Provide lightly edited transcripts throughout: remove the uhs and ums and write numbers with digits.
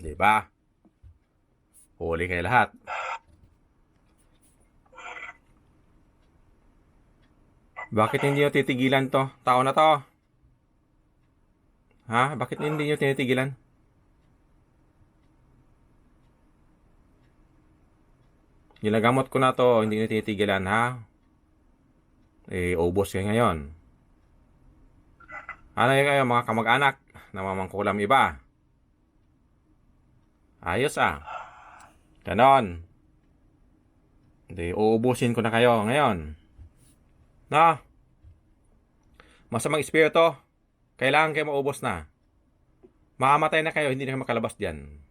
Di ba? Huli kayo lahat. Bakit hindi nyo titigilan to? Tao na to. Ha? Bakit hindi nyo tinitigilan? Ginagamot ko na to, hindi nyo tinitigilan, ha? Ubos kayo ngayon. Ano yung kayo, mga kamag-anak? Namamangkulam iba. Ayos Ganon. Hindi, uubusin ko na kayo ngayon. No? Masamang espiritu, kailangan kayo maubos na. Makamatay na kayo, hindi na kayo makalabas dyan.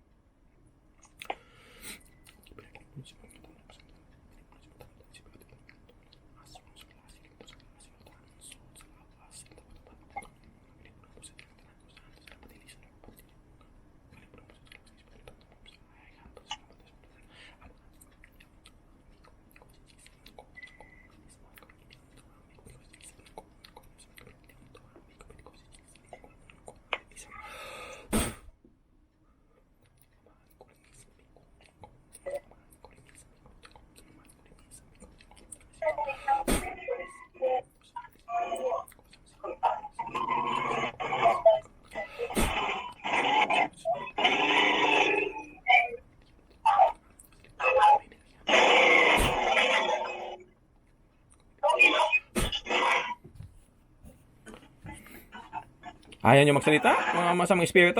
Ayaw nyo magsalita, mga masamang espiritu?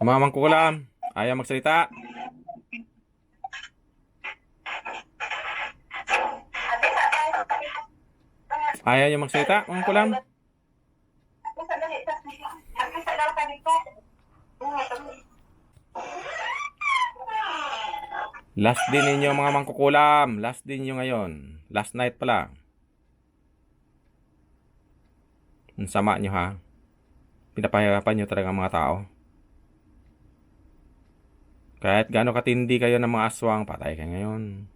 Mga mangkukulam, ayaw magsalita? Ayaw nyo magsalita, mga mangkukulam? Last din ninyo mga mangkukulam. Last din nyo ngayon. Last night pala. Ang sama nyo ha. Pinapahirapan nyo talaga mga tao. Kahit gaano katindi kayo ng mga aswang, patay kayo ngayon.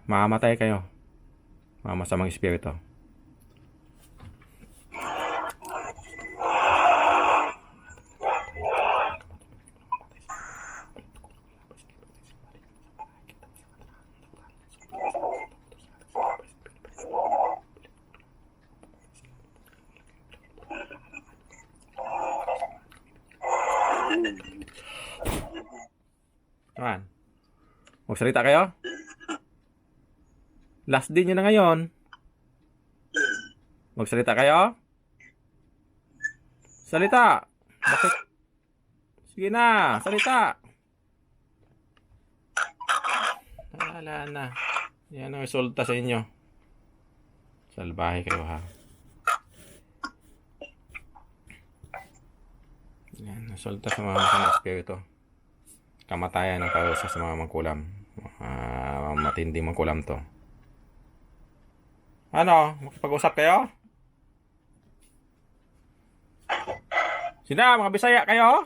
Mamamatay kayo. Mga masamang espiritu. Ayan. Magsalita kayo? Last din nyo na ngayon. Magsalita kayo? Salita! Bakit? Sige na, salita! Wala na. Yan ang resulta sa inyo. Salbahe kayo ha. Yan, resulta sa mga masamang espiritu. Kamatayan ng karusa sa mga mangkulam. Matinding mangkulam to. Ano? Makipag-usap kayo? Sina, mga Bisaya kayo?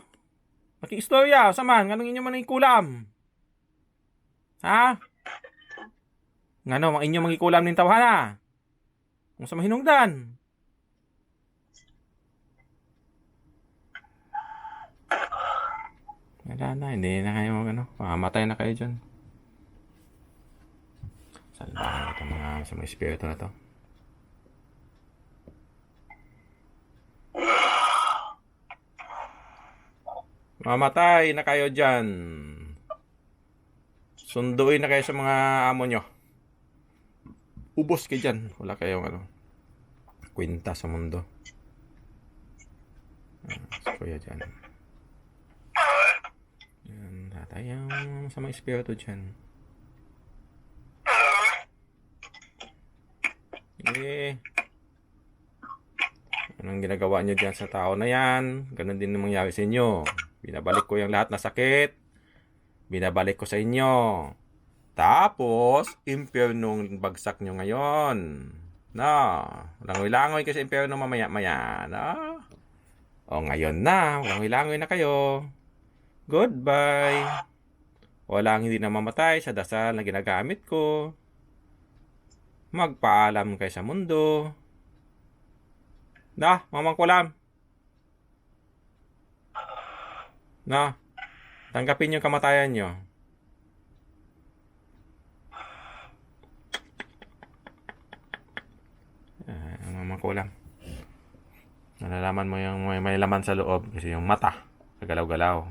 Maki-istorya, saman, anong inyo man kulam? Ha? Ngano, mga inyo mangikulam ng tawhana? Kung sa mahinungdan? Wala na, hindi na kayo mamamatay na kayo dyan. Salbahan ito mga sa mga espiritu na to. Mamatay na kayo dyan. Sunduin na kayo sa mga amo nyo. Ubos kayo dyan. Wala kayong kwenta sa mundo. Kuya dyan. Yan, tatayang sa mga espiritu dyan. Anong ginagawa nyo dyan sa tao na yan? Ganon din ang mangyari sa inyo. Binabalik ko yung lahat na sakit. Binabalik ko sa inyo. Tapos, impyernong bagsak nyo ngayon. No. Langoy-langoy kayo sa impyerno mamaya-maya. No. O ngayon na. Langoy-langoy na kayo. Goodbye. Walang hindi namamatay sa dasal na ginagamit ko. Magpaalam kayo sa mundo. Na, mamang kulam. Na, tanggapin yung kamatayan nyo. Mamang kulam. Nalalaman mo yung may laman sa loob kasi yung mata, galaw-galaw.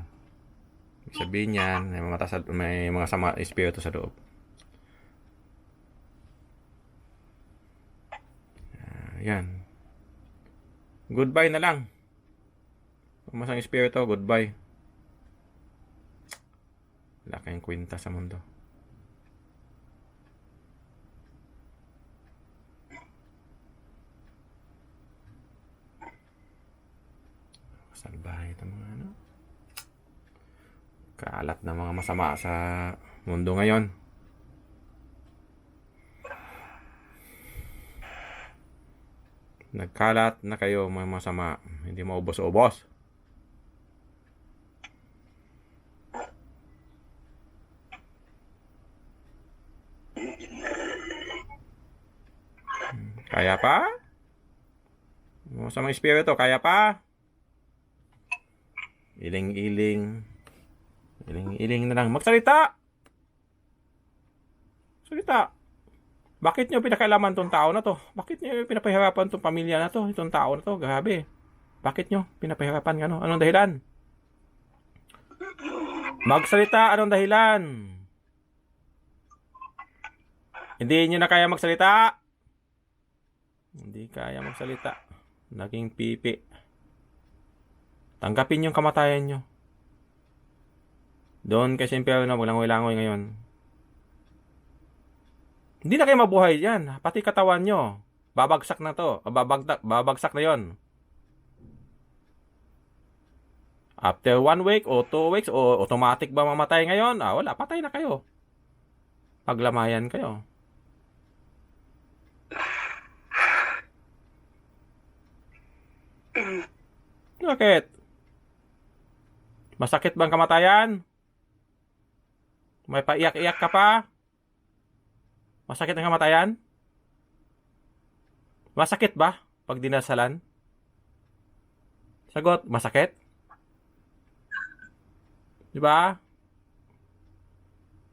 Ibig sabihin yan, may mga sama espiritu sa loob. Yan. Goodbye na lang. Masang espiritu, goodbye. Wala kayong kwenta sa mundo. Salbahe ito mga ano. Kalat na mga masama sa mundo ngayon. Nagkalat na kayo mga masama. Hindi maubos-ubos. Kaya pa? Masamang espiritu, kaya pa? Iling-iling. Iling-iling na lang. Magsalita! Salita! Bakit nyo pinakailaman tong tao na to? Bakit nyo pinapahirapan tong pamilya na to? Itong tao na to? Grabe. Bakit nyo pinapahirapan? Ano? Anong dahilan? Magsalita! Anong dahilan? Hindi nyo na kaya magsalita? Hindi kaya magsalita. Naging pipi. Tanggapin yung kamatayan nyo. Doon kasi impyerno na walang-walangoy ngayon. Hindi na kayo mabuhay yan. Pati katawan nyo. Babagsak na to. Babagsak na yon. After 1 week o 2 weeks o automatic ba mamatay ngayon? Wala. Patay na kayo. Paglamayan kayo. Bakit? Masakit bang kamatayan? May paiyak-iyak ka pa? Masakit ang kamatayan? Masakit ba pag dinasalan? Sagot, masakit? Di ba?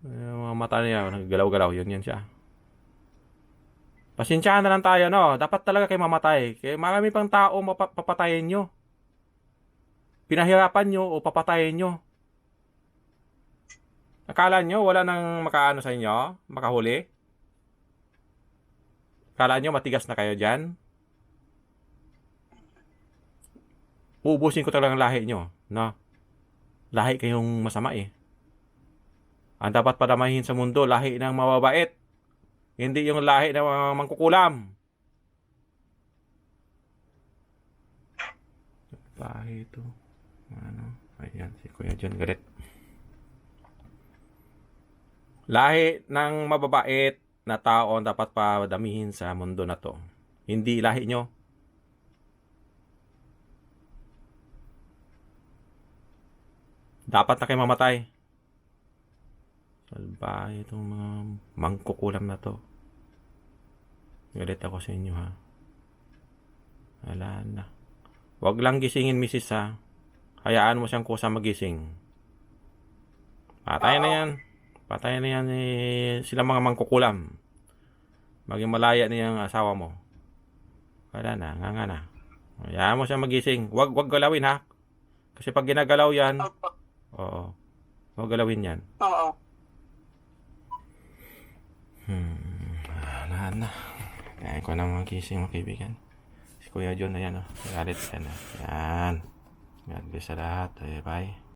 Yung mga mata niya, naggalaw-galaw, yun siya. Pasensyahan na lang tayo, no? Dapat talaga kayo mamatay. Kaya marami pang tao papatayin nyo. Pinahirapan nyo o papatayin nyo. Akala nyo wala nang makaano sa inyo? Makahuli? Akala nyo matigas na kayo dyan? Uubusin ko talagang lahi nyo. No? Lahi kayong masama eh. Ang dapat padamahin sa mundo, lahi ng mababait. Hindi yung lahi ng mga mangkukulam. Lahi ito. Ano? Ayan, si Kuya John galit. Lahi ng mababait na tao ang dapat padamihin sa mundo na to. Hindi lahi nyo. Dapat na kayo mamatay. Salbahe itong mga mangkukulam na to. Galit ako sa inyo ha. Wala na. Huwag lang gisingin, misis ha. Hayaan mo siyang kusa magising. Patay na yan. Patay na yan sila mga mangkukulam. Maging malaya na yung asawa mo. Wala na, nga na. Hayaan mo siyang magising. Huwag galawin ha. Kasi pag ginagalaw yan, oo. Huwag galawin yan. Oo. Wala na. Kaya ko na magising mga kaibigan. Si Kuya John na yan. Galit yan. Yan. God bless sa lahat. Bye.